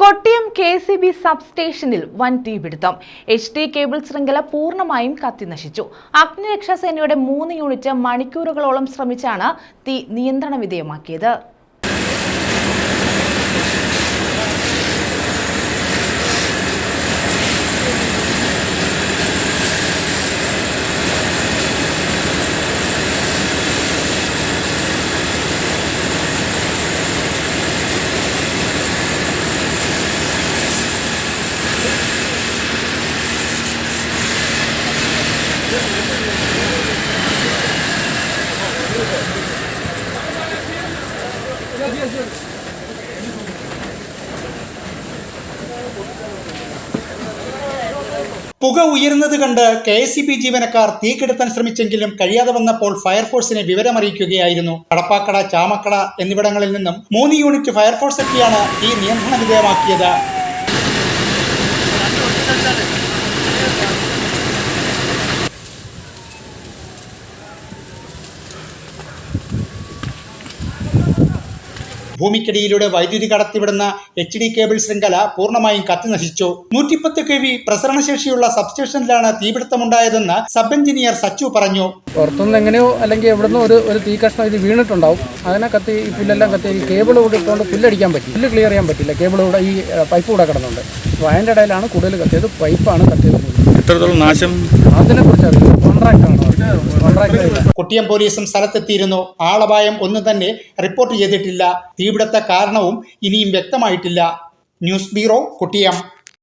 Kottiyam KCB സബ്സ്റ്റേഷനിൽ വൻ തീപിടുത്തം. HT cable ശൃംഖല പൂർണ്ണമായും കത്തിനശിച്ചു. അഗ്നിരക്ഷാസേനയുടെ 3 യൂണിറ്റ് മണിക്കൂറുകളോളം ശ്രമിച്ചാണ് തീ നിയന്ത്രണ വിധേയമാക്കിയത്. പുക ഉയരുന്നത് കണ്ട് KCB ജീവനക്കാർ തീ കെടുത്താൻ ശ്രമിച്ചെങ്കിലും കഴിയാതെ വന്നപ്പോൾ ഫയർഫോഴ്സിനെ വിവരമറിയിക്കുകയായിരുന്നു. കടപ്പാക്കട, ചാമക്കട എന്നിവിടങ്ങളിൽ നിന്നും 3 യൂണിറ്റ് ഫയർഫോഴ്സ് എത്തിയാണ് തീ നിയന്ത്രണ വിധേയമാക്കിയത്. ഭൂമിക്കടിയിലൂടെ വൈദ്യുതി കടത്തിവിടുന്ന HT കേബിൾ ശൃംഖല പൂർണ്ണമായും കത്തിനശിച്ചു. 110 kV പ്രസരണശേഷിയുള്ള സബ്സ്റ്റേഷനിലാണ് തീപിടുത്തമുണ്ടായതെന്ന് സബ് എഞ്ചിനീയർ സച്ചു പറഞ്ഞു. പുറത്തുനിന്ന് എങ്ങനെയോ അല്ലെങ്കിൽ എവിടുന്നോ ഒരു തീ കഷ്ണം ഇത് വീണിട്ടുണ്ടാവും. അതിനെ കത്തി ഈ പുല്ലെല്ലാം കത്തി കേബിൾ കൂടെ ഇട്ടുകൊണ്ട് പുല്ലടിക്കാൻ പറ്റി, പുല്ല് ക്ലിയർ ചെയ്യാൻ പറ്റില്ല. കേബിൾ കൂടെ ഈ പൈപ്പ് കൂടെ കിടന്നുണ്ട്. അപ്പോൾ അതിൻ്റെ ഇടയിലാണ് കൂടുതൽ കത്തിയത്. പൈപ്പാണ് കത്തിയത്. എത്രത്തോളം നാശം അതിനെക്കുറിച്ച് അറിയില്ല. കോൺട്രാക്റ്റാണ്. കൊട്ടിയം പോലീസും സ്ഥലത്തെത്തിയിരുന്നു. ആളപായം ഒന്നും തന്നെ റിപ്പോർട്ട് ചെയ്തിട്ടില്ല. തീപിടുത്ത കാരണവും ഇനിയും വ്യക്തമായിട്ടില്ല. News bureau, Kottiyam.